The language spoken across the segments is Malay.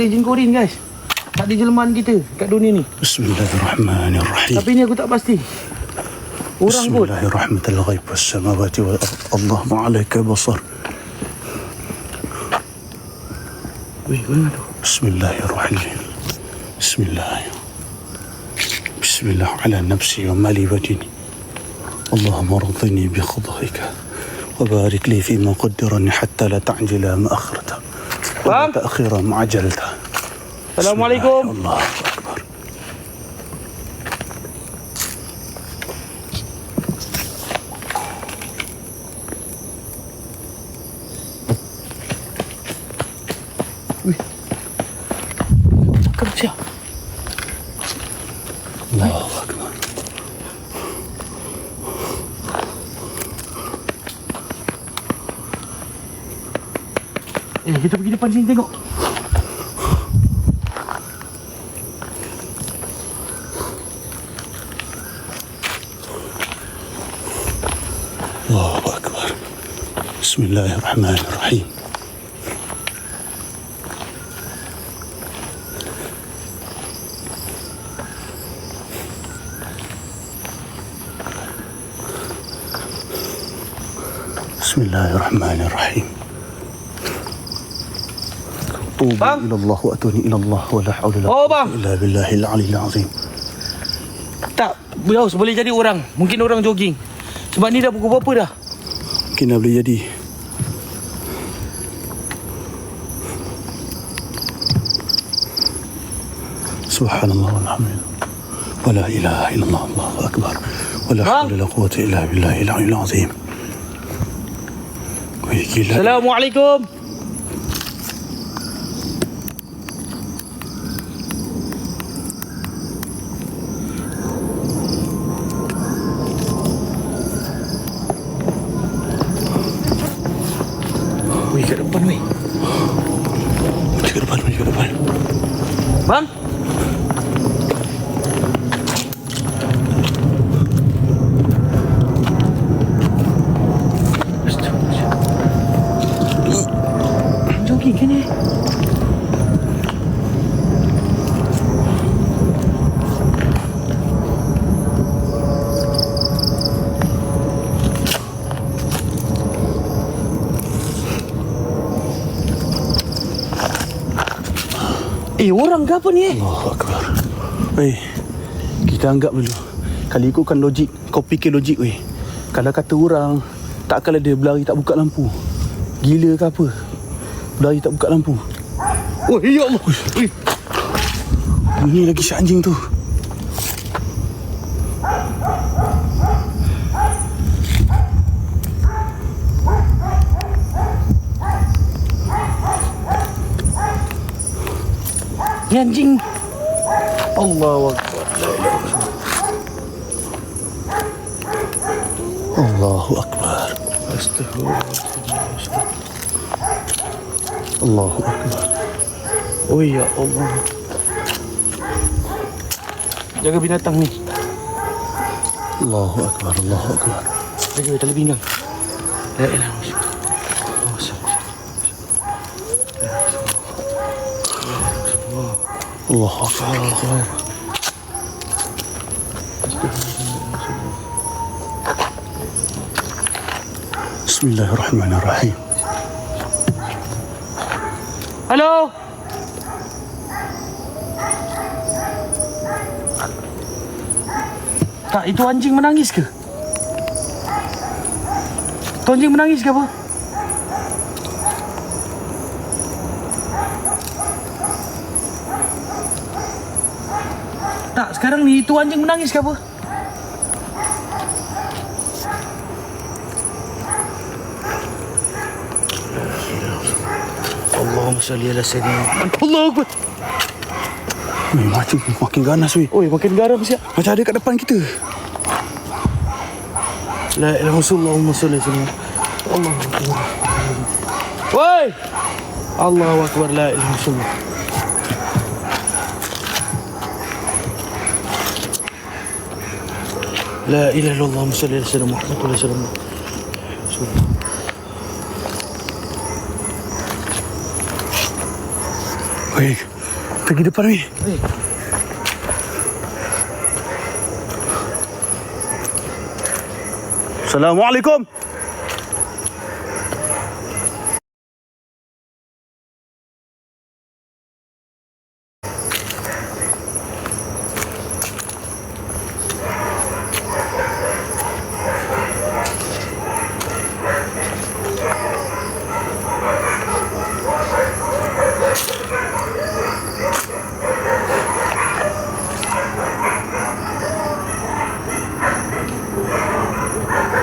Jin Korin guys. Tak ada jelmaan kita kat dunia ni. Bismillahirrahmanirrahim. Tapi ni aku tak pasti. Orang kot. Bismillahirrahmanirrahim. Ghaib was-samawati wal ard. Allah ma'alaika basar. Weh, mana tu? Bismillahirrahmanirrahim. Bismillah ala nafsi wa mali wa dini. Allahumma ardini bi qada'ika wa barik li fi ma qaddarani hatta la ta'jila ma akhrata. Wa la ta'khira ma ajalta. Assalamualaikum. Allahu akbar. Kerja. Allahu akbar. Kita pergi depan sini tengok. Allahu akbar. Bismillahirrahmanirrahim. Bismillahirrahmanirrahim. Tubu ila Allah wa atuni ila Allah wa la hawla illa billahil aliyil azim. Tak, Biaus boleh jadi orang. Mungkin orang jogging. Sebab ni dah pukul berapa dah? Mungkin dah boleh jadi. Subhanallah walhamdulillah. Wa la ilaha illallah, Allahu akbar. Wa la hawla la quwwata illa billahil aliyil azim. Assalamualaikum. Wih, kat depan weh. Kat depan. Bang. Jogging kan ni? Orang ke apa ni? Allahu akbar. Kita anggap dulu. Kalau ikutkan logik, kau fikir logik weh. Kalau kata orang, takkan dia berlari tak buka lampu. Gila ke apa? Berlari tak buka lampu. Oh, ya Allah. Bunyi lagi si anjing tu. Ni anjing. Allahu akbar. Allahu akbar. Astagfirullah. Allahu akbar. Oh ya Allah. Jaga binatang ni. Allahu akbar. Allahu akbar. Jaga tali pinggang. La ilaha illallah. Allahu akbar. Bismillahirrahmanirrahim. Halo. Tak, itu anjing menangis ke? Itu anjing menangis ke apa? Tak, sekarang ni itu anjing menangis ke apa? Allahumma salli ala sayyidina Muhammad. Allahu akbar. Macam makin ganas weh. Oi, makin garam siap. Macam ada kat depan kita. La ilaha illallah, Allahumma salli ala sayyidina Allahu akbar. Woi! Allahu akbar, la ilaha illallah. La ilaha illallah, Allahumma salli ala sayyidina Muhammad wa ala sallam. Weh, Pergi depan ni. Assalamualaikum.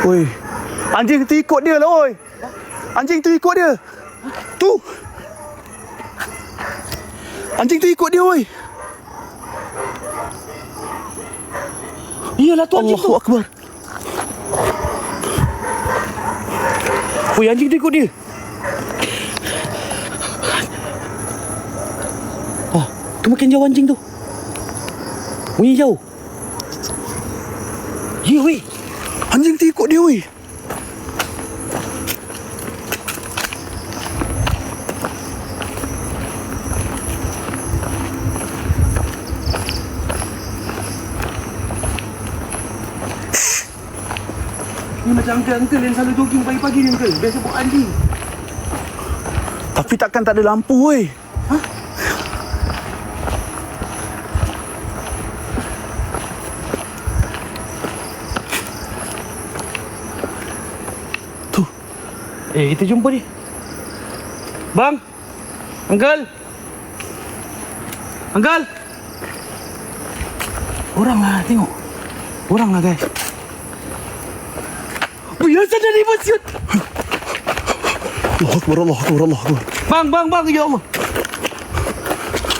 Oi, anjing tu ikut dia lah, oi. Anjing tu ikut dia. Tu. Anjing tu ikut dia, oi. Iyalah tu anjing tu. Allahu Akbar. Oi, anjing tu ikut dia. Tu makin jauh anjing tu. Bunyi jauh. Ya, weh. Anjing tu ikut dia, oi. Ni macam uncle yang selalu jogging pagi-pagi ni, uncle. Biasa buat anjing. Tapi takkan tak ada lampu, oi. Kita jumpa dia. Bang. Uncle. Uncle. Orang lah, tengok. Orang lah, guys. Oh, ya, sana ni masjid. Allahu Akbar, Allahu Akbar, Allahu Akbar. Bang, ya Allah.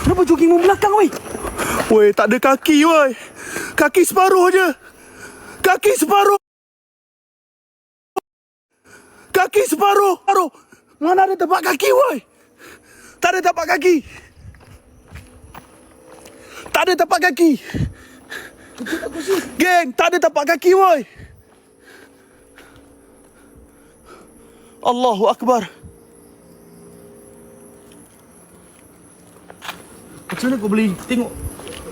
Kenapa jogging membelakang, weh? Woi, tak ada kaki, woi. Kaki separuh je. Kaki separuh. Kaki separuh. Mana ada tapak kaki, woi? Tak ada tapak kaki. Tak ada tapak kaki. Geng, tak ada tapak kaki, woi. Allahu Akbar. Macam mana kau boleh tengok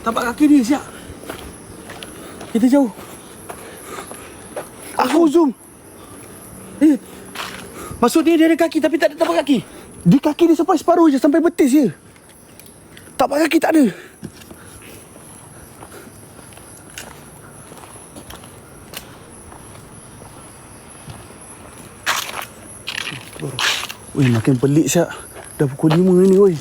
tapak kaki dia, siap? Kita jauh. Aku zoom. Maksudnya dia ada kaki tapi tak ada tapak kaki. Di kaki dia sampai separuh je, sampai betis je. Tapak kaki tak ada. Weh, makin pelik siap. Dah pukul 5 ni, weh.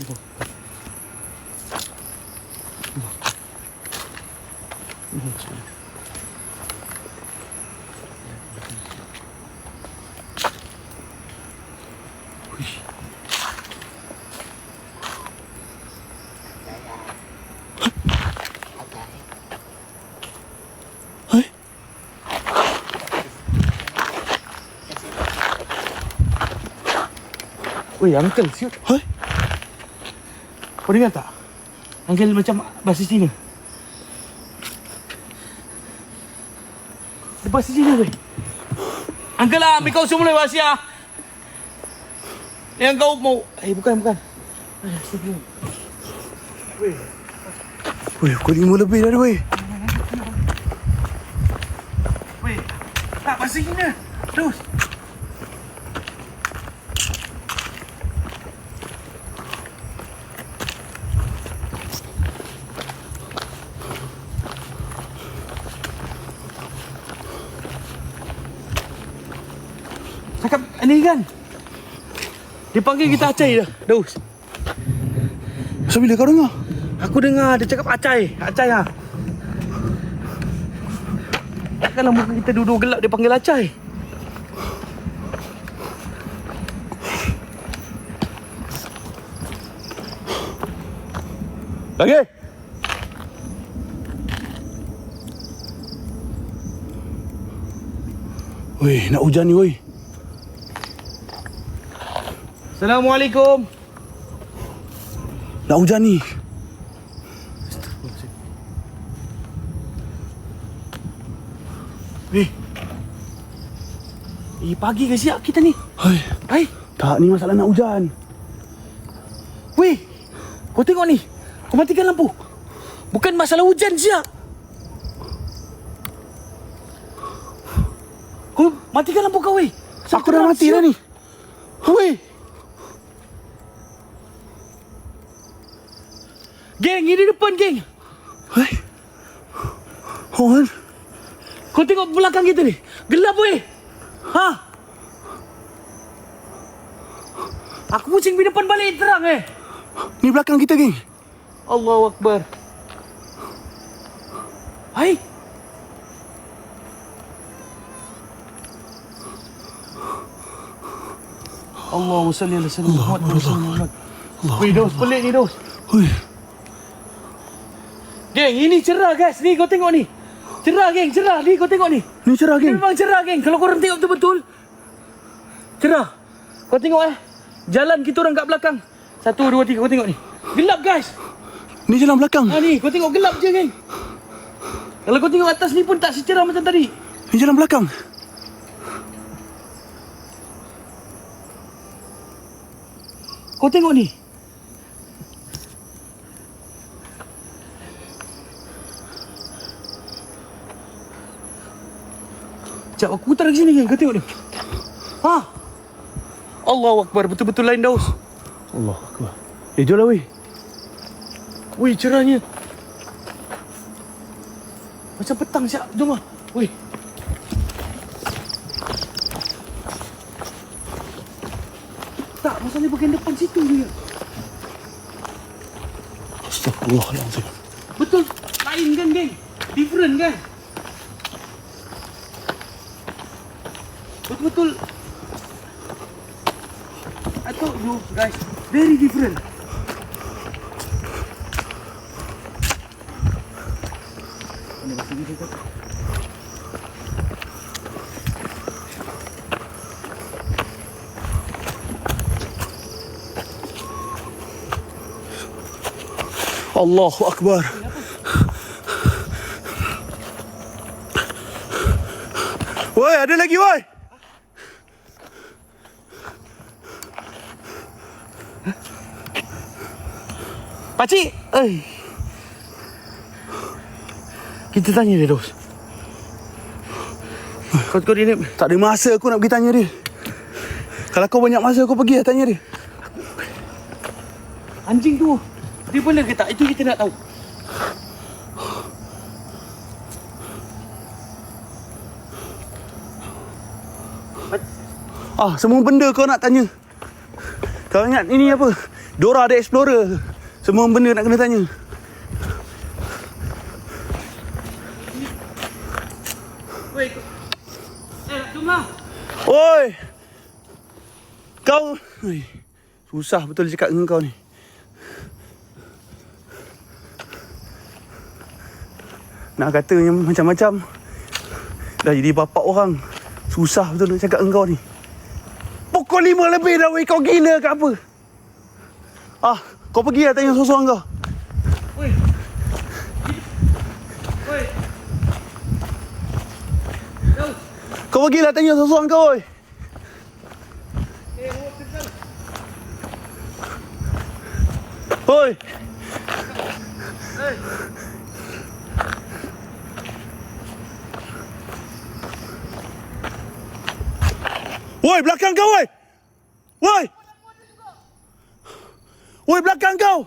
Weh, uncle, siut. Hai? Kau dengar tak? Uncle macam bahasa Cina. Dia bahasa Cina, weh. Uncle lah, ambil kau semula bahasa. Yang kau mau. Bukan. Weh. Weh, pukul 5 lebih dah, weh. Weh, tak bahasa Cina. Terus. Cakap ni kan. Dia panggil kita Acai dah. Daus. Masa bila kau dengar? Aku dengar dia cakap Acai. Acai lah. Takkanlah muka kita duduk gelap dia panggil Acai. Lagi? Weh, nak hujan ni, weh. Assalamualaikum. Nak hujan ni. Pagi ke siap kita ni? Hai. Tak, ni masalah nak hujan. Weh, kau tengok ni. Kau matikan lampu. Bukan masalah hujan siap. Kau matikan lampu kau weh. Aku dah mati dah ni. Weh. Geng, ini depan geng. Hei. Oh, Kau tengok belakang kita ni. Gelap weh. Ha? Aku pusing di depan balik terang ni belakang kita, geng. Allahu Akbar. Hai. Allahumma salli ala sayyidina Muhammad. Weh, Dos, pelik ni, Dos. Hui. Geng, ini cerah guys. Ni kau tengok ni. Cerah geng, cerah. Ni kau tengok ni. Ni cerah, geng. Memang cerah geng. Kalau korang tengok betul-betul cerah. Kau tengok jalan kita orang kat belakang. 1, 2, 3 kau tengok ni. Gelap guys. Ni jalan belakang. Ni kau tengok gelap je geng. Kalau kau tengok atas ni pun tak secerah macam tadi. Ni jalan belakang. Kau tengok ni. Sekejap aku putar ke sini geng. Kau tengok ni. Ha? Allahu Akbar. Betul-betul lain Daus. Allah Akbar. Jom lah weh. Weh, cerahnya. Macam petang siap. Jom lah. Weh. Tak, masalahnya bagian depan situ dia. Astagfirullahaladzim. Betul. Lain kan geng? Different kan? Betul-betul. I told you guys. Very different. Allahu Akbar. Woi, ada lagi woi. Pakcik. Kita tanya dia, Dos. Kau dia ni. Tak ada masa aku nak pergi tanya dia. Kalau kau banyak masa kau pergi lah tanya dia. Anjing tu dia boleh ke tak? Itu kita nak tahu. Semua benda kau nak tanya. Kau ingat ini apa? Dora the Explorer. Semua benda nak kena tanya. Weh. Jomlah. Oi. Kau susah betul cakap dengan kau ni. Nak kata yang macam-macam. Dah jadi bapak orang. Susah betul nak cakap dengan kau ni. Pukul 5 lebih dah weh. Kau gila ke apa? Kau pergi lah tanya seorang kau. Weh. Weh. Kau pergilah tanya seorang kau weh. Oi. Woi, belakang kau woi. Woi. Woi, belakang kau.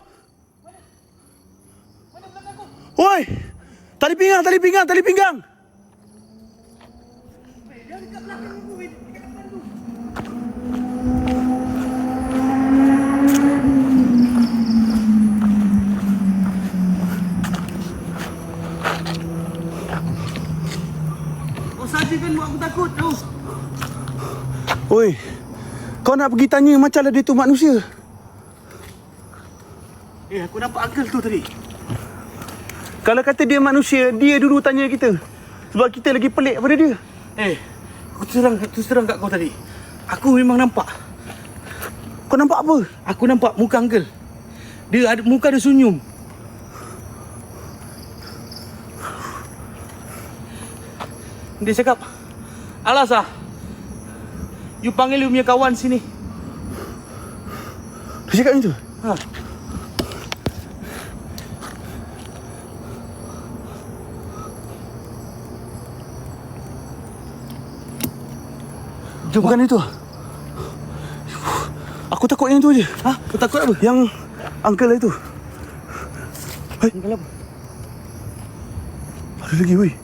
Mana belakang kau? Woi. Tali pinggang, tali pinggang, tali pinggang. Dia dekat belakang aku, weh. Dekat depan tu. Kau sajakan buat aku takut, Dos. Oi. Kau nak pergi tanya macam lah dia tu manusia. Aku nampak uncle tu tadi. Kalau kata dia manusia, dia dulu tanya kita. Sebab kita lagi pelik daripada dia. Aku terang kat kau tadi. Aku memang nampak. Kau nampak apa? Aku nampak muka uncle. Dia ada muka dia senyum. Dia cakap, "Alas you panggil you punya kawan sini." Dia cakap macam tu? Itu bukan itu. Aku takut yang tu je. Ha? Kau takut apa? Yang uncle itu. Uncle apa? Ada lagi weh.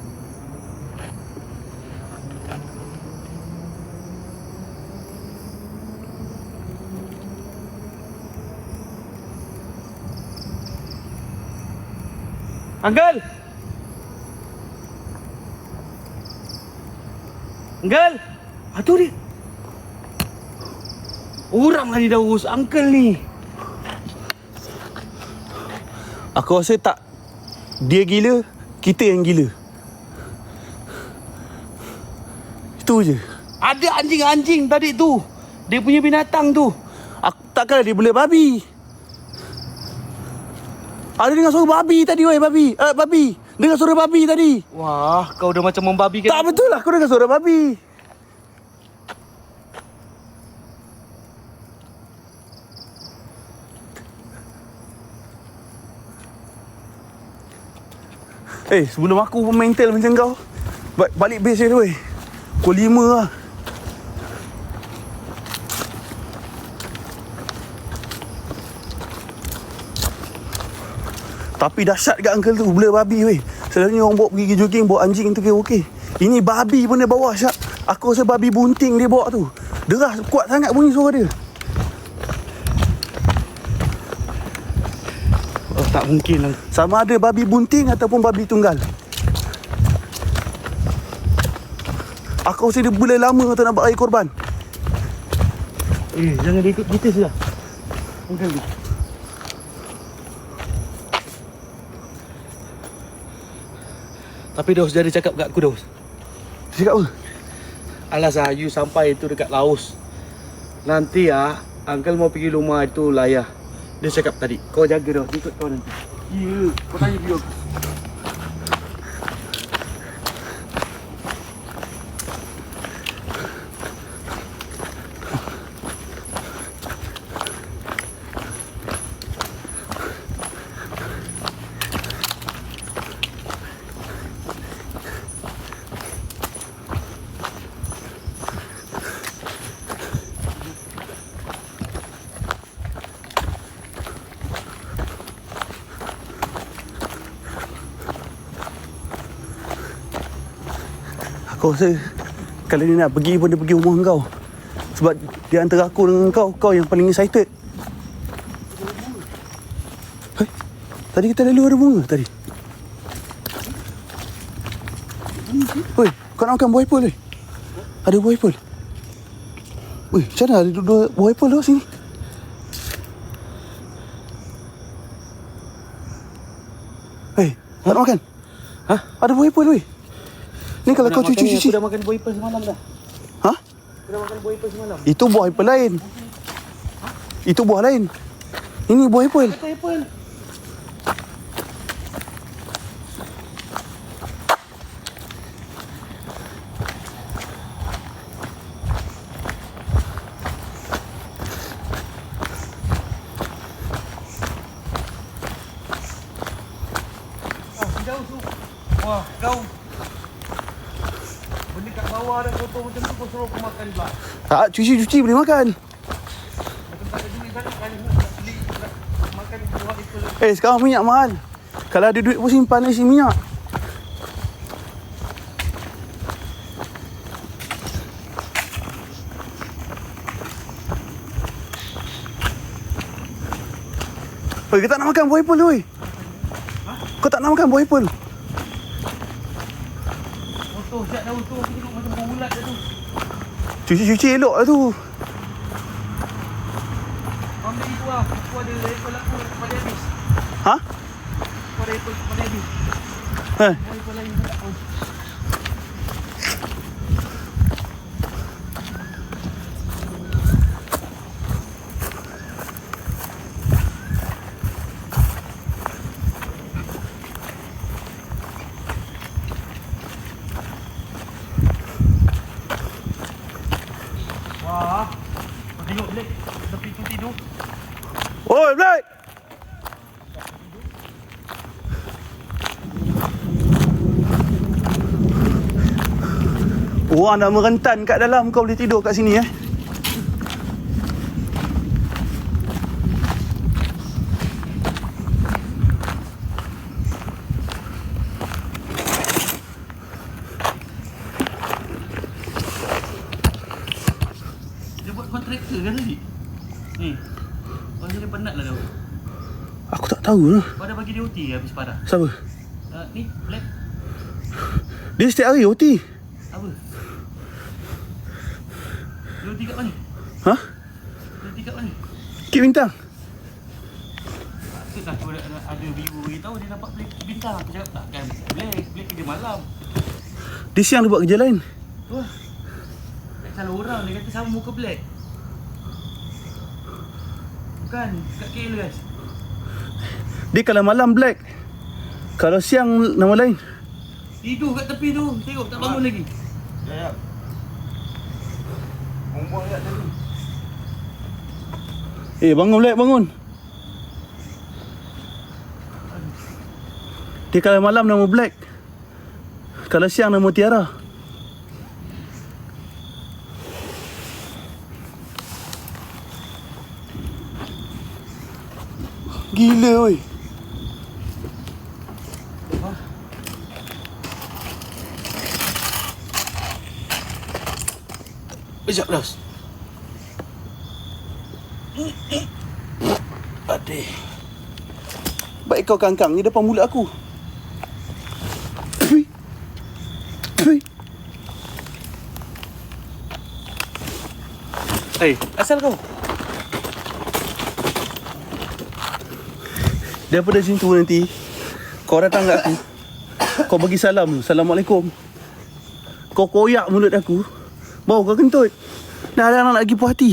Uncle! Uncle! Tu dia. Orang lah ni Daus. Uncle ni. Aku rasa tak. Dia gila, kita yang gila. Itu je. Ada anjing-anjing tadi tu. Dia punya binatang tu. Takkan dia boleh babi. Ada dengar suara babi tadi weh, babi. Babi. Dengar suara babi tadi. Wah, kau dah macam membabikan. Tak betul lah, aku dengar suara babi. Sebelum aku mental macam kau, balik base dia weh. Pukul 5 lah. Tapi dahsyat kat uncle tu, bela babi weh. Selalunya orang bawa pergi jogging, bawa anjing tu kira okey. Ini babi pun dia bawa syak. Aku rasa babi bunting dia bawa tu. Deras kuat sangat bunyi suara dia. Oh, tak mungkin lah. Sama ada babi bunting ataupun babi tunggal. Aku rasa dia boleh lama atau nak buat air korban. Jangan dia ikut kita sudah. Uncle ni. Tapi Daus, dia ada cakap kat aku Daus. Dia cakap apa? Alas lah, you sampai tu dekat Laos. Nanti Uncle mau pergi rumah itu Layah. Dia cakap tadi, kau jaga Daus, ikut kau nanti. Ya, kau tanya dia. Aku rasa kalau dia nak pergi pun dia pergi rumah kau. Sebab di antara aku dengan kau yang paling excited. Tadi kita lalu ada bunga tadi. Weh, kau nak makan buah apple weh? Ada buah apple. Weh, macam mana ada dua buah apple tu sini? Hei, nak makan? Ha? Ada buah apple weh. Ni kalau kau cuci. Aku dah makan buah apple semalam dah. Ha? Aku dah makan buah apple semalam. Itu buah apple lain. Itu buah lain. Ini buah apple. Kata apple. Wah, kau benda kat bawah dah kotor macam tu, kau suruh aku makan pula. Tak, cuci boleh makan. Macam tak ada duit sangat kali nak beli makan buah apple. Sekarang minyak mahal. Kalau ada duit pun simpan isi minyak. Weh, kau tak nak makan buah apple tu weh? Kau tak nak makan buah apple? Kotor siap daun tu, aku tengok macam berulat dah tu. Cuci elok lah tu. Ambil itu lah, aku ada apple aku pada habis. Ha? Aku ada apple pada habis. Apple lain tak tahu. Wah, kau tengok Black, tepi tu tidur. Oi, Black! Orang dah merentan kat dalam, kau boleh tidur kat sini Dia buat kontraktor kan tadi? Ni. Kau jadi penat lah kau. Aku tak tahu lah. Kau dah bagi dia OT habis parah. Siapa? Ni, Black. Dia setiap hari OT. Apa? Dia OT kat mana? Ha? Dia OT kat mana? Kit bintang. Patut aku ada viewer beritahu dia dapat bintang. Aku cakap tak kan Black kerja malam. Dia siang dia buat kerja lain. Wah. Tak salah orang, dia kata sama muka Black. Bukan, kat KL guys. Dia kalau malam black, kalau siang nama lain. Tidur kat tepi tu, tengok tak bangun lagi. Ya. Buang kat tadi. Bangun black, bangun. Dia kalau malam nama Black, kalau siang nama Tiara. Gila oi. Sekejap Los. Aduh. Baik kau kangkang ni depan mulut aku. Pui. Pui. Asal kau? Daripada situ nanti kau datang kat aku, kau bagi salam. Assalamualaikum. Kau koyak mulut aku, bau kau kentut. Dah ada anak nak pergi puas hati.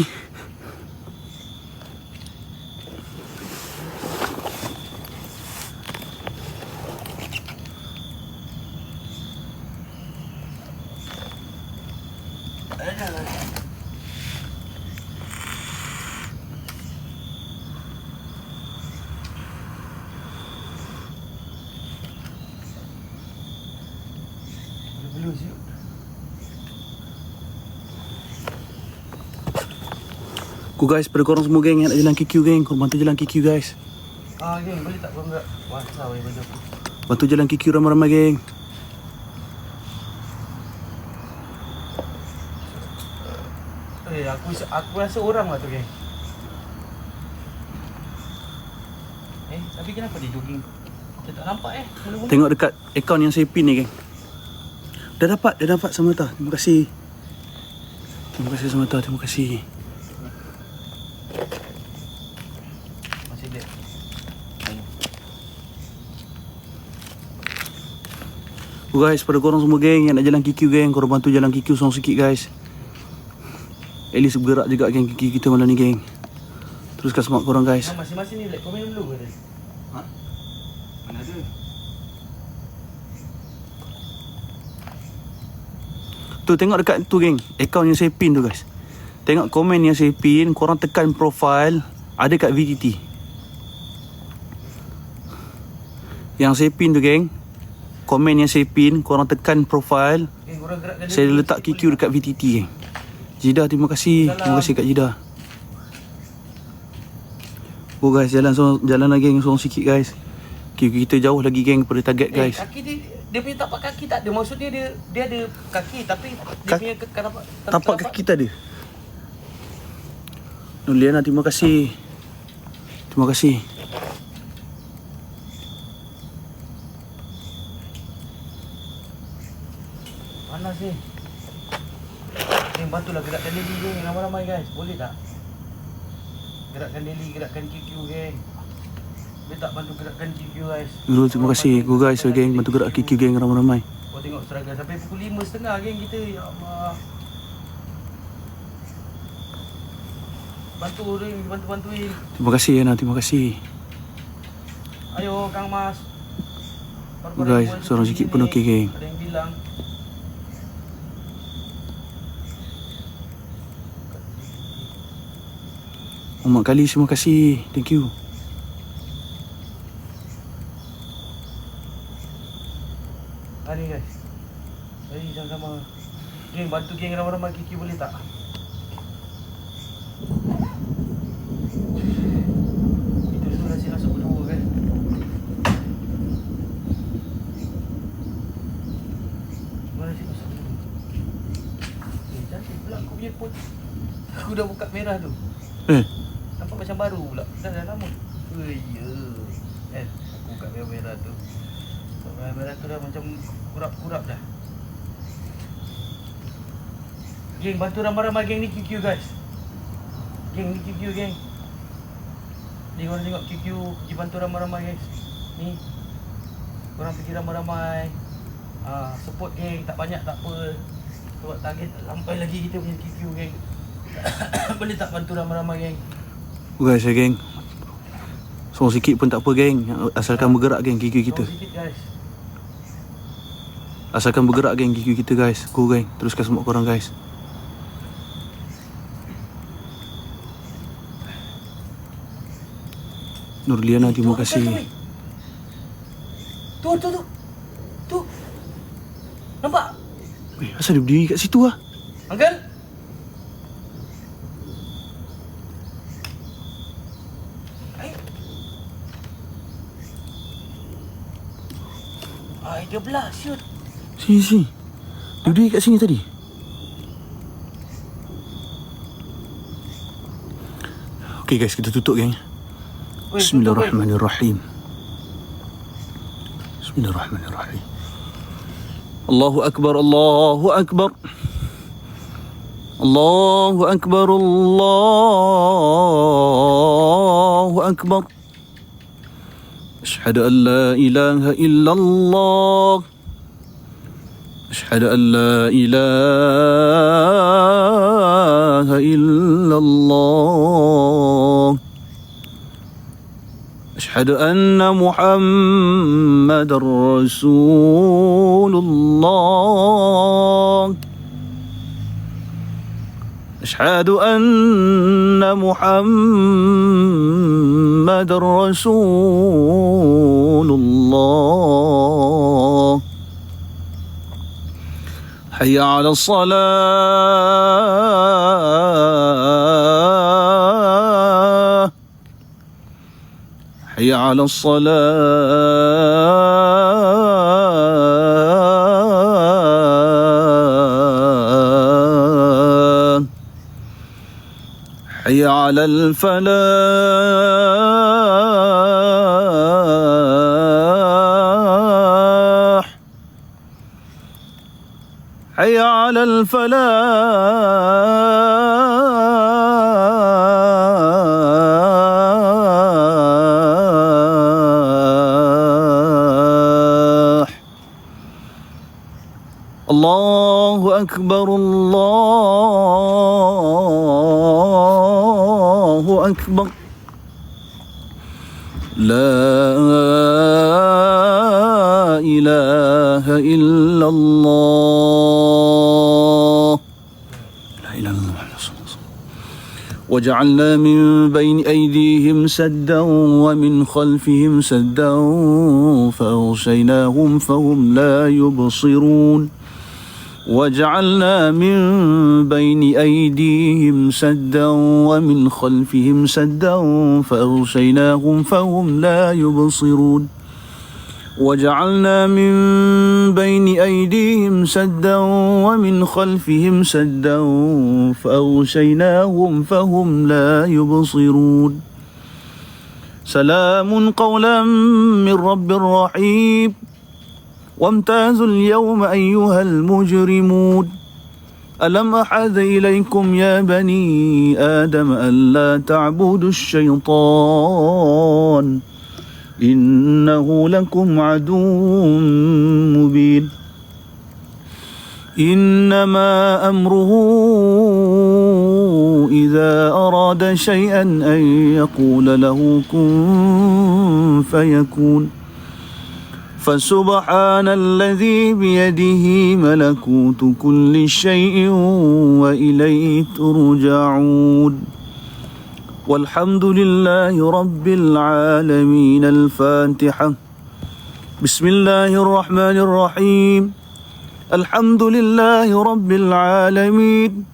Belum siap. Ku guys, pada korang semua geng yang nak jalan QQ geng, korang bantu jalan QQ guys. Geng, boleh tak kau enggak? Wah, salah baju aku. Bantu jalan QQ ramai-ramai geng. Aku rasa orang lah tu geng. Tapi kenapa dia jogging? Dia tak nampak mula-mula. Tengok dekat akaun yang saya pin ni geng. Dah dapat Samantha. Terima kasih. Terima kasih Samantha, terima kasih. Masih dia. Guys, pada korang semua geng yang nak jalan QQ geng, korang bantu jalan QQ seorang sikit guys. At least bergerak juga geng QQ kita malam ni geng. Teruskan semangat korang guys. Masing-masing ni like komen dulu ke tadi? Ha? Mana ada? Tu tengok dekat tu geng, akaun yang saya pin tu guys. Tengok komen yang saya pin, korang tekan profile, ada kat VTT. Yang saya pin tu geng, komen yang saya pin, korang tekan profile. Geng, korang gerakkan dia Saya dulu letak sikit QQ dekat VTT geng. Jidah, terima kasih. Terima kasih kat Jidah. Oh guys, jalan lagi geng, seorang sikit guys. QQ kita jauh lagi geng pada target guys. Kaki dia punya tapak kaki tak ada. Maksudnya dia ada kaki tapi dia punya Tapak kaki kita ada. Nuliana, terima kasih. Terima kasih. Panas ni. Geng, bantulah gerakkan Lily geng, ramai-ramai guys. Boleh tak? Gerakkan Lily, gerakkan QQ geng. Boleh tak bantu gerakkan QQ guys? Nurul, terima kasih. Go guys, geng, bantu gerak QQ geng ramai-ramai. Kau tengok struggle sampai pukul 5.30 geng kita. Ya Allah. Bantuin. Terima kasih Yana, terima kasih. Ayo Kang Mas. Guys, seorang sikit pun okey geng. Ada yang bilang Muhammad Kali, terima kasih. Thank you. hari guys. Jadi sama-sama Geng, bantu geng ramai-ramai QQ boleh tak? Itu tu nasi masuk kedua kan. Mana nasi masuk kedua? Cantik pula aku punya pun. Aku dah buka merah tu. Nampak macam baru pula. Dah lama. Ya. Aku buka merah-merah tu. Merah tu dah macam kurap-kurap dah. Geng, bantu ramai-ramai geng ni QQ guys. Geng ni QQ geng. Ni korang tengok QQ. Pergi bantu ramai-ramai guys. Ni korang pergi ramai-ramai. Support geng. Tak banyak tak apa. Sebab target tak sampai lagi kita punya QQ geng. Boleh tak bantu ramai-ramai geng? Guys geng, sorang sikit pun tak apa geng. Asalkan bergerak geng QQ kita. Sikit guys. Asalkan bergerak geng QQ kita guys. Go geng, teruskan semua korang guys. Nurliana, terima kasih. Tu. Nampak? Asal dia berdiri kat situ lah? Uncle? Dia belah, shoot. Sini. Dia berdiri kat sini tadi. Okay guys, kita tutup geng. Bismillahirrahmanirrahim. Bismillahirrahmanirrahim. Allahu Akbar, Allahu Akbar. Allahu Akbar, Allahu Akbar. أشهد أن لا إله إلا الله أشهد أن لا إله إلا الله أشهد أن محمد رسول الله أشهد أن محمد رسول الله حي على الصلاة حي على الصلاة حي على الفلاح حي على الفلاح الله أكبر الله أكبر لا إله إلا الله لا إله إلا الله وجعلنا من بين أيديهم سدا ومن خلفهم سدا فأغشيناهم فهم لا يبصرون وجعلنا من بين أيديهم سدا ومن خلفهم سدا فأغشيناهم فهم لا يبصرون وجعلنا من بين أيديهم سدا ومن خلفهم سدا فأغشيناهم فهم لا يبصرون سلام قولا من رب رحيم وامتازوا اليوم أيها المجرمون ألم أحد إليكم يا بني آدم ألا تعبدوا الشيطان إنه لكم عدو مبين إنما أمره إذا أراد شيئا أن يقول له كن فيكون فسبحان الذي بيده ملكوت كل شيء وإليه ترجعون والحمد لله رب العالمين الفاتحة بسم الله الرحمن الرحيم الحمد لله رب العالمين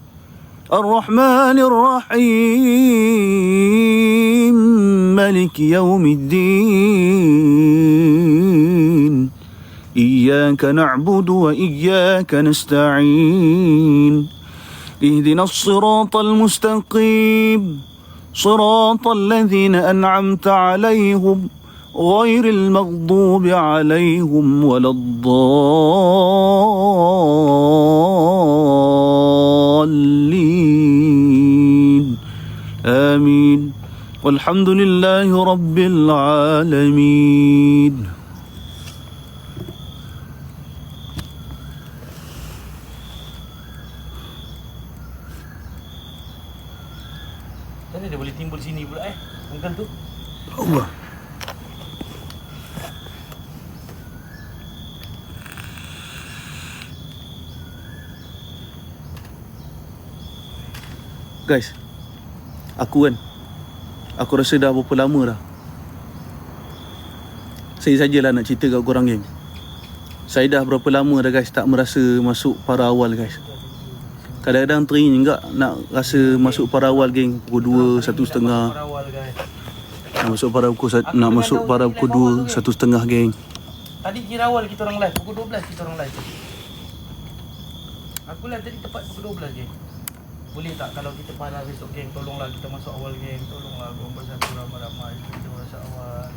الرحمن الرحيم مالك يوم الدين إياك نعبد وإياك نستعين اهدنا الصراط المستقيم صراط الذين أنعمت عليهم غير المغضوب عليهم ولا الضالين آمين والحمد لله رب العالمين. Mana dia boleh timbul sini pula Uncle tu? Allah. Guys, aku rasa dah berapa lama dah saya sajalah nak cerita kat korang geng. Saya dah berapa lama dah guys tak merasa masuk para awal guys. Kadang-kadang teringin enggak nak rasa masuk para awal geng. Pukul 2, 1.30. Nak masuk para pukul 2, 1.30 geng. Tadi kira awal kita orang live, pukul 12 kita orang live. Aku live tadi tepat pukul 12 geng. Boleh tak kalau kita parah besok geng, tolonglah kita masuk awal geng. Tolonglah gong bersatu ramai-ramai kita masuk awal.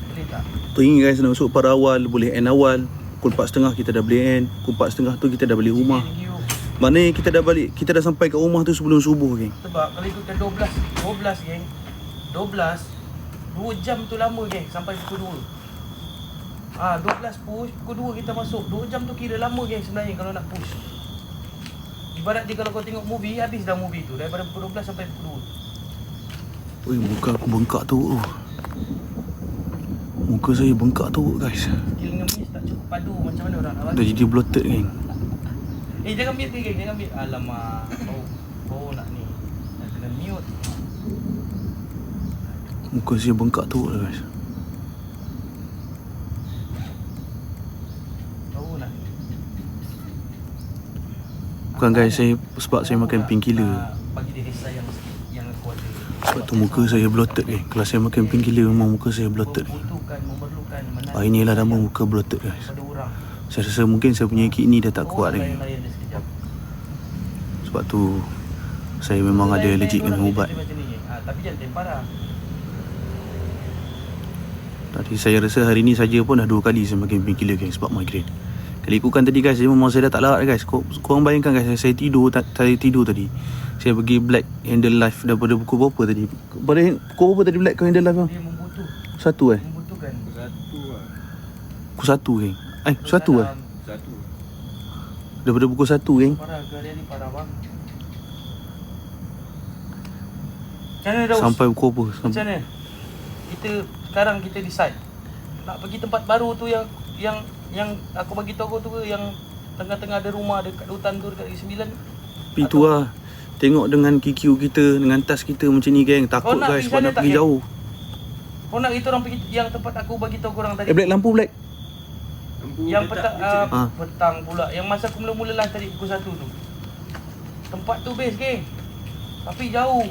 Boleh tak? Teringin guys nak masuk para awal, boleh end awal. Pukul 4.30 kita dah boleh end. Pukul 4.30 tu kita dah balik rumah. Maknanya kita dah balik, kita dah sampai kat rumah tu sebelum subuh geng. Sebab kalau ikutkan 12 geng, 2 jam tu lama geng sampai pukul 2. 12 push, pukul 2 kita masuk. 2 jam tu kira lama geng sebenarnya kalau nak push. Ibarat dia kalau kau tengok movie, habis dah movie tu daripada pukul 12 sampai pukul 2. Oi, muka aku bengkak tu. Muka saya bengkak tu guys. Skill ngemis tak cukup padu, macam mana orang nak Dah jadi bloated geng. jangan mute ke geng, jangan mute. Alamak, bau nak ni. Nak kena mute. Muka saya bengkak tu guys. Bau nak. Bukan guys, sebab saya makan painkiller. Bagi dia rasa yang sikit yang aku ada. Sebab tu muka saya bloated geng. Kalau saya makan painkiller memang muka saya bloated. Memerlukan Hari ni lah nama muka bloated guys. pada orang. Saya rasa mungkin saya punya kidney dah tak kuat lagi. Layan dia sekejap. Sebab tu saya memang ada allergic dengan ubat. Tapi jangan parah. Tadi saya rasa hari ni saja pun dah 2 kali saya makan painkiller geng sebab migraine. Kalau ikutkan tadi guys, memang saya dah tak larat guys. Korang bayangkan guys, saya tidur tadi. Saya pergi Black Handle Live daripada pukul berapa tadi? Pukul berapa tadi Black Handle Live bang? Dia membutuh. 1 Membutuhkan. Pukul 1 geng. 1 Daripada pukul 1 geng. Parah ke dia ni parah bang. Macam mana Daus? Sampai pukul apa? Macam mana? Sekarang kita decide nak pergi tempat baru tu yang aku bagi tahu tu ke, yang tengah-tengah ada rumah dekat hutan tu dekat Negeri 9. Tapi tu lah, tengok dengan QQ kita, dengan tas kita macam ni geng. Takut guys sebab nak pergi jauh. Kau nak kita orang pergi yang tempat aku bagi tahu korang tadi. Black, lampu Black. Yang petang pula. Yang masa aku mula-mula lah tadi pukul 1 tu. Tempat tu best geng. Tapi jauh.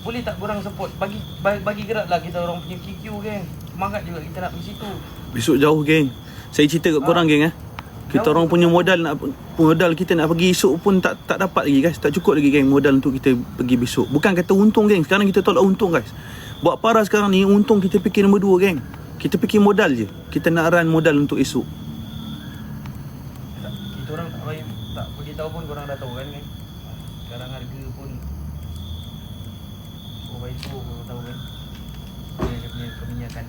Boleh tak korang support? Bagi gerak lah kita orang punya QQ geng. Semangat juga kita nak pergi situ. Besok jauh geng. Saya cerita kat korang geng Kita orang punya modal kita nak pergi esok pun tak dapat lagi guys. Tak cukup lagi geng modal untuk kita pergi besok. Bukan kata untung geng. Sekarang kita tolak untung guys. Buat parah sekarang ni, untung kita fikir nombor 2 geng. Kita fikir modal je. Kita nak run modal untuk esok. Kita orang tak bagi tahu pun korang dah tahu kan geng. Sekarang harga pun baik tu korang tahu kan. Dia punya keminyakan.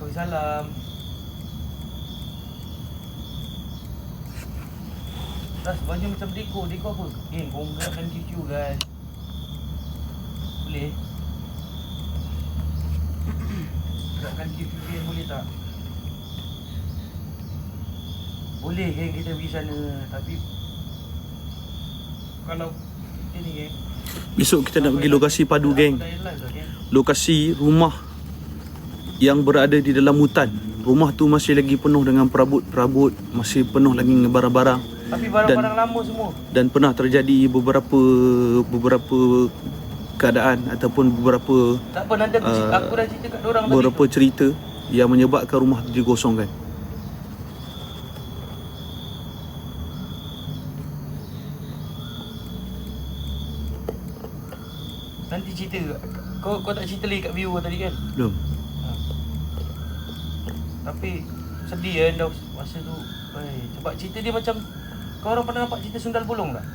bagi salam. Tas baju macam Deko apa? Kau gerakkan QQ guys. Boleh? Gerakkan QQ boleh tak? Boleh geng kita pergi sana. Tapi kalau kita ni geng, Besok kita nak pergi lokasi padu geng. Lokasi rumah yang berada di dalam hutan. Rumah tu masih lagi penuh dengan perabot-perabot, masih penuh lagi dengan barang-barang. Tapi barang-barang lama semua. Dan pernah terjadi beberapa keadaan ataupun beberapa Tak apa, nanti aku dah cerita kat dorang beberapa tadi. cerita yang menyebabkan rumah tu dikosongkan. Nanti cerita. Kau tak cerita lagi kat viewer tadi kan? Belum. Tapi sedih kan dah masa tu. Sebab cerita dia macam, kau orang pernah nampak cerita Sundal Bolong tak?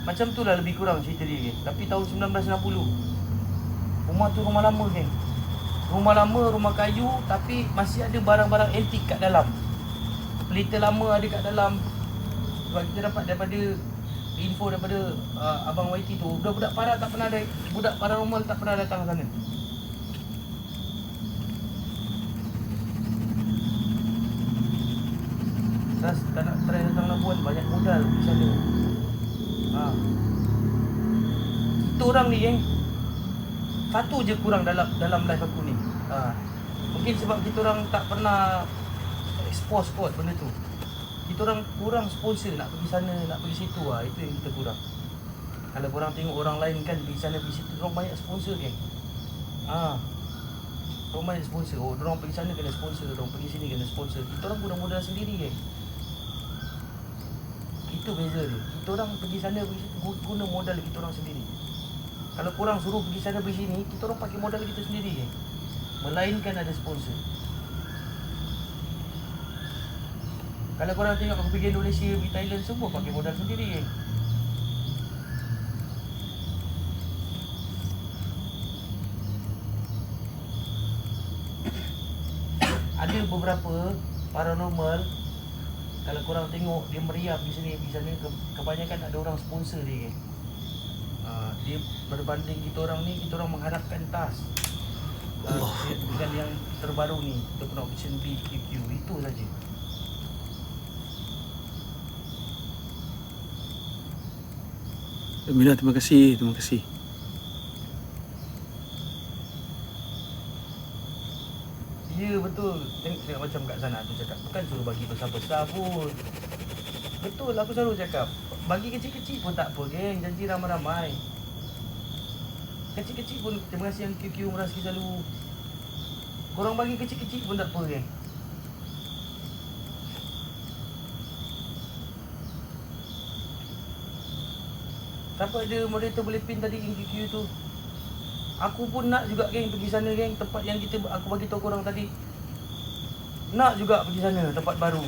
Macam tu lah lebih kurang cerita dia kan. Tapi tahun 1960. Rumah tu rumah lama kan. Rumah lama, rumah kayu, tapi masih ada barang-barang antik kat dalam. Pelita lama ada kat dalam. Sebab kita dapat daripada info daripada Abang YT tu, budak-budak para tak pernah ada, budak paranormal tak pernah datang sana. Sas tak nak try datang Labuan, banyak modal di sana. Kita orang ni geng, satu je kurang dalam live aku ni. Mungkin sebab kita orang tak pernah expose kot benda tu. Kita orang kurang sponsor nak pergi sana, nak pergi situ. Itu yang kita kurang. Kalau korang tengok orang lain kan pergi sana, pergi situ, orang banyak sponsor geng. Orang banyak sponsor. Orang pergi sana kena sponsor, orang pergi sini kena sponsor. Kita orang guna modal sendiri geng. Itu beza dia. Kita orang pergi sana, pergi situ, guna modal kita orang sendiri. Kalau korang suruh pergi sana, pergi sini, kita orang pakai modal kita sendiri geng. Melainkan ada sponsor. Kalau korang tengok aku pergi Indonesia, pergi Thailand, semua pakai modal sendiri geng. Ada beberapa paranormal, kalau korang tengok dia meriah pergi sini, pergi sana, kebanyakan ada orang sponsor dia geng. Dia berbanding kita orang ni, kita orang mengharapkan tas. Dengan yang terbaru ni, kita pun option B, QQ, itu saja. Alhamdulillah, terima kasih. Ya betul. Tengok macam kat sana tu cakap, bukan suruh bagi besar-besar pun. Betul, aku selalu cakap, bagi kecil-kecil pun tak apa geng, janji ramai-ramai. Kecil-kecil pun, terima kasih yang QQ Meraski selalu. Korang bagi kecil-kecil pun tak apa geng. Siapa ada moderator boleh pin tadi yang QQ tu? Aku pun nak juga geng pergi sana geng, tempat yang aku bagi tahu korang tadi. Nak juga pergi sana, tempat baru.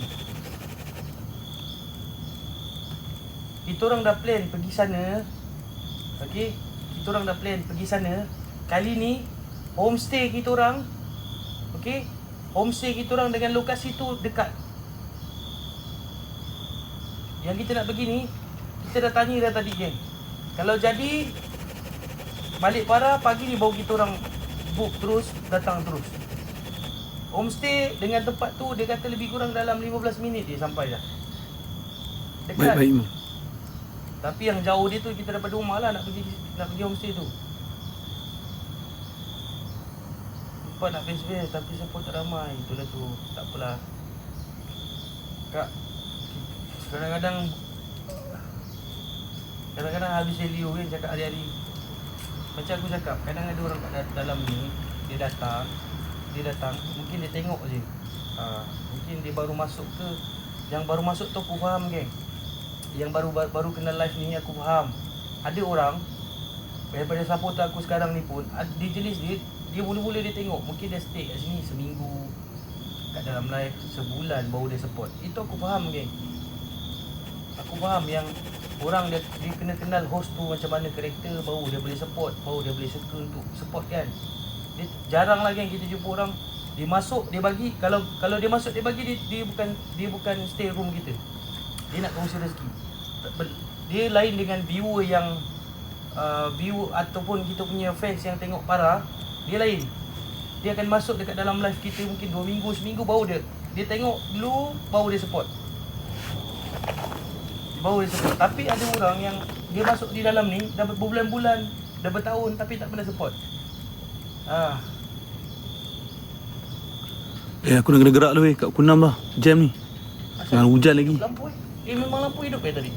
Kita orang dah plan pergi sana. Okey, kita orang dah plan pergi sana. Kali ni homestay kita orang. Okey, homestay kita orang dengan lokasi tu dekat. Yang kita nak pergi ni, kita dah tanya dah tadi geng. Kalau jadi balik para pagi ni baru kita orang book terus, datang terus. Homestay dengan tempat tu dia kata lebih kurang dalam 15 minit dia sampai dah. Dekat. Baik. Tapi yang jauh dia tu kita daripada rumah lah nak pergi homestay tu. Tempat nak best-best tapi support tak ramai. Itulah tu. Tak apalah. Kak, kadang-kadang habis Elio kan cakap hari-hari. Macam aku cakap, kadang ada orang kat dalam ni, dia datang, mungkin dia tengok je. Mungkin dia baru masuk ke, yang baru masuk tu aku faham geng. Yang baru kenal live ni aku faham. Ada orang daripada supporter aku sekarang ni pun, dia jenis dia mula-mula dia tengok, mungkin dia stay kat sini seminggu, kat dalam live sebulan baru dia support. Itu aku faham geng. Aku faham yang orang dia kena kenal host tu macam mana karakter, baru dia boleh support, baru dia boleh suka untuk support kan. Dia jarang lagi yang kita jumpa orang Dia masuk, dia bagi, kalau dia masuk dia bagi, dia bukan stay room kita. Dia nak kongsi rezeki. Dia lain dengan viewer yang view ataupun kita punya fans yang tengok Farah. Dia lain. Dia akan masuk dekat dalam live kita mungkin 2 minggu, seminggu baru dia tengok dulu, baru dia support. Tapi ada orang yang dia masuk di dalam ni dah berbulan-bulan, dah bertahun tapi tak pernah support. Aku nak kena gerak dulu kat Kunam lah. Jam ni. Dengan hujan lagi. Lampu memang lampu hidup tadi.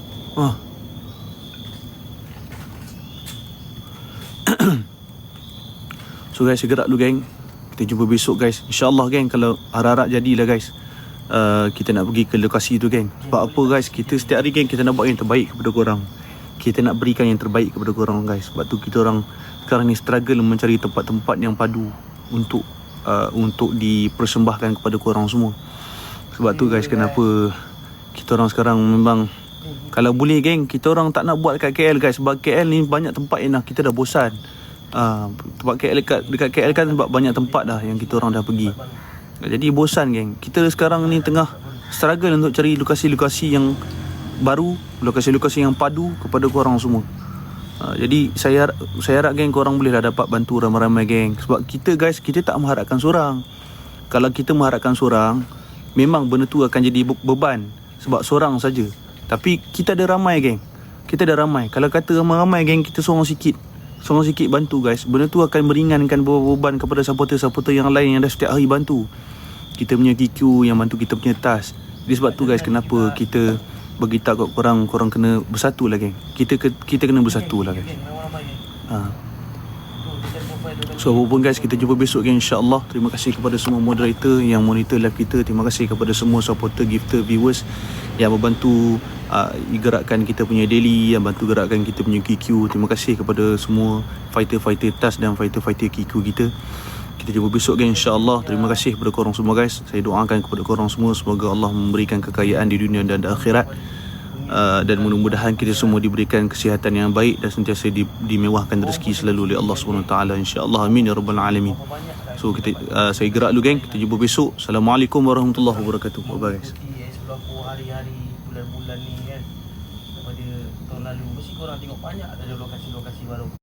So guys, saya gerak dulu geng. Kita jumpa besok guys. InsyaAllah geng, kalau harap-harap jadilah guys, kita nak pergi ke lokasi tu geng. Sebab apa guys, kita setiap hari geng, kita nak buat yang terbaik kepada korang. Kita nak berikan yang terbaik kepada korang guys. Sebab tu kita orang sekarang ni struggle mencari tempat-tempat yang padu untuk dipersembahkan kepada korang semua. Sebab tu guys, kenapa kita orang sekarang memang, kalau boleh geng, kita orang tak nak buat kat KL guys. Sebab KL ni banyak tempat yang kita dah bosan. Tempat KL dekat KL kan sebab banyak tempat dah yang kita orang dah pergi. Jadi bosan geng. Kita sekarang ni tengah struggle untuk cari lokasi-lokasi yang baru, lokasi-lokasi yang padu kepada korang semua. Jadi saya harap geng, korang bolehlah dapat bantu ramai-ramai geng. Sebab kita guys, kita tak mengharapkan seorang. Kalau kita mengharapkan seorang, memang benda tu akan jadi beban. Sebab seorang saja. Tapi kita ada ramai geng. Kita ada ramai. Kalau kata ramai-ramai geng, kita seorang sikit bantu guys, benda tu akan meringankan beban kepada supporter-supporter yang lain yang dah setiap hari bantu kita punya QQ, yang bantu kita punya task. Jadi sebab tu guys, kenapa kita beritahu kat korang kena bersatu lah geng. Kita kena bersatu lah guys. So apa pun guys, kita jumpa besok geng, insyaAllah. Terima kasih kepada semua moderator yang monitor live kita. Terima kasih kepada semua supporter, gifter, viewers yang membantu gerakkan kita punya daily, yang bantu gerakkan kita punya QQ. Terima kasih kepada semua fighter-fighter TAS dan fighter-fighter QQ kita. Kita jumpa besok geng, insyaAllah. Terima kasih kepada korang semua guys. Saya doakan kepada korang semua, semoga Allah memberikan kekayaan di dunia dan di akhirat. Dan mudah-mudahan kita semua diberikan kesihatan yang baik dan sentiasa dimewahkan rezeki selalu oleh Allah SWT, insya-Allah. Amin ya rabbal alamin. So saya gerak dulu geng. Kita jumpa besok. Assalamualaikum warahmatullahi wabarakatuh. Bye guys. Hari-hari, bulan-bulan ni kan, daripada tahun lalu, mesti korang tengok banyak ada lokasi-lokasi baru.